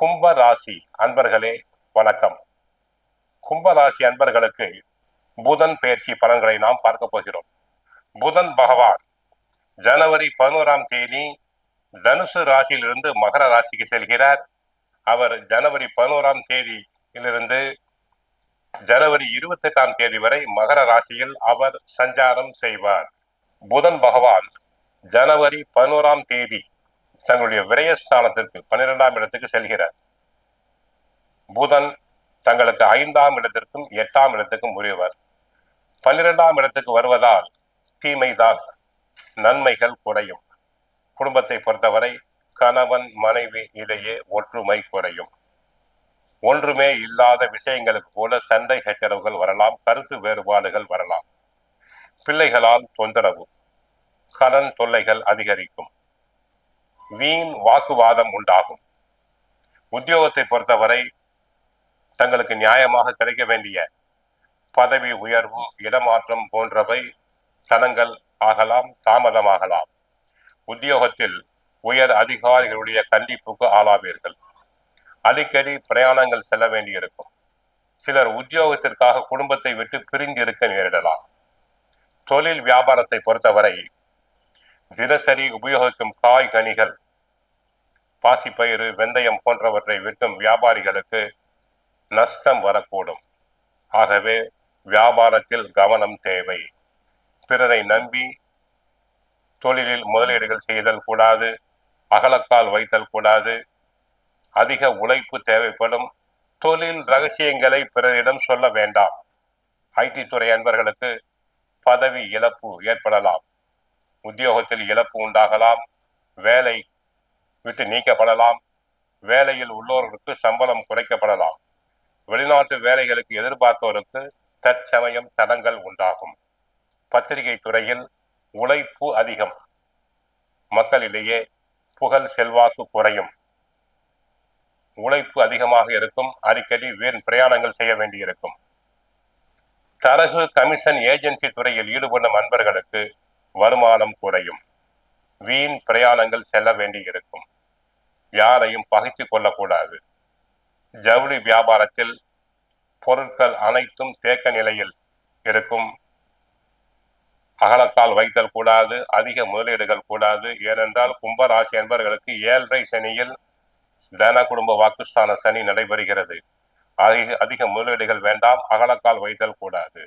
கும்பராசி அன்பர்களே வணக்கம். கும்பராசி அன்பர்களுக்கு புதன் பெயர்ச்சி பலன்களை நாம் பார்க்க போகிறோம். புதன் பகவான் ஜனவரி 11ஆம் தேதி தனுசு ராசியிலிருந்து மகர ராசிக்கு செல்கிறார். அவர் ஜனவரி 11ஆம் தேதியிலிருந்து ஜனவரி 28ஆம் தேதி வரை மகர ராசியில் அவர் சஞ்சாரம் செய்வார். புதன் பகவான் ஜனவரி 11ஆம் தேதி தங்களுடைய விரயஸ்தானத்திற்கு 12ஆம் இடத்துக்கு செல்கிறார். புதன் தங்களுக்கு 5ஆம் இடத்திற்கும் 8ஆம் இடத்துக்கும் உரியவர். 12ஆம் இடத்துக்கு வருவதால் தீமைதான், நன்மைகள் குறையும். குடும்பத்தை பொறுத்தவரை கணவன் மனைவி இடையே ஒற்றுமை குறையும். ஒன்றுமே இல்லாத விஷயங்களுக்கு போல சண்டை சச்சரவுகள் வரலாம், கருத்து வேறுபாடுகள் வரலாம். பிள்ளைகளால் தொந்தரவு, கடன் தொல்லைகள் அதிகரிக்கும், வீண் வாக்குவாதம் உண்டாகும். உத்தியோகத்தை பொறுத்தவரை தங்களுக்கு நியாயமாக கிடைக்க வேண்டிய பதவி உயர்வு, இடமாற்றம் போன்றவை தடங்கள் ஆகலாம், தாமதமாகலாம். உத்தியோகத்தில் உயர் அதிகாரிகளுடைய கண்டிப்புக்கு ஆளாவீர்கள். அடிக்கடி பிரயாணங்கள் செல்ல வேண்டியிருக்கும். சிலர் உத்தியோகத்திற்காக குடும்பத்தை விட்டு பிரிந்திருக்க நேரிடலாம். தொழில் வியாபாரத்தை பொறுத்தவரை தினசரி உபயோகிக்கும் காய்கனிகள், பாசிப்பயிறு, வெந்தயம் போன்றவற்றை விற்கும் வியாபாரிகளுக்கு நஷ்டம் வரக்கூடும். ஆகவே வியாபாரத்தில் கவனம் தேவை. பிறரை நம்பி தொழிலில் முதலீடுகள் செய்தல் கூடாது, அகலக்கால் வைத்தல் கூடாது. அதிக உழைப்பு தேவைப்படும். தொழில் ரகசியங்களை பிறரிடம் சொல்ல வேண்டாம். ஐடி துறை அன்பர்களுக்கு பதவி இழப்பு ஏற்படலாம். உத்தியோகத்தில் இழப்பு உண்டாகலாம். வேலை விட்டு நீக்கப்படலாம். வேலையில் உள்ளோருக்கு சம்பளம் குறைக்கப்படலாம். வெளிநாட்டு வேலைகளுக்கு எதிர்பார்த்தோருக்கு தற்சமயம் தடங்கள் உண்டாகும். பத்திரிகை துறையில் உழைப்பு அதிகம். மக்களிடையே புகழ் செல்வாக்கு குறையும். உழைப்பு அதிகமாக இருக்கும். அடிக்கடி வீண் பிரயாணங்கள் செய்ய வேண்டியிருக்கும். தரகு, கமிஷன், ஏஜென்சி துறையில் ஈடுபடும் அன்பர்களுக்கு வருமானம் குறையும். வீண் பிரயாணங்கள் செல்ல வேண்டியிருக்கும். யாரையும் பகைத்து கொள்ளக்கூடாது. ஜவுளி வியாபாரத்தில் பொருட்கள் அனைத்தும் தேக்க நிலையில் இருக்கும். அகலக்கால் வைத்தல் கூடாது, அதிக முதலீடுகள் கூடாது. ஏனென்றால் கும்பராசி அன்பர்களுக்கு 7.5 சனியில் தன குடும்ப வாக்குஸ்தான சனி நடைபெறுகிறது. அதிக முதலீடுகள் வேண்டாம், அகலக்கால் வைத்தல் கூடாது.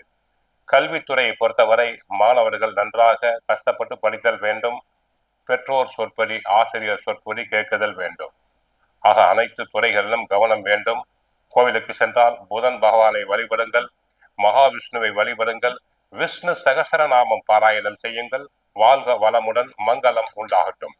கல்வித்துறையை பொறுத்தவரை மாணவர்கள் நன்றாக கஷ்டப்பட்டு படித்தல் வேண்டும். பெற்றோர் சொற்படி, ஆசிரியர் சொற்படி கேட்குதல் வேண்டும். ஆக அனைத்து துறைகளிலும் கவனம் வேண்டும். கோவிலுக்கு சென்றால் புதன் பகவானை வழிபடுங்கள், மகாவிஷ்ணுவை வழிபடுங்கள், விஷ்ணு சகசரநாமம் பாராயணம் செய்யுங்கள். வாழ்க வளமுடன், மங்களம் உண்டாகட்டும்.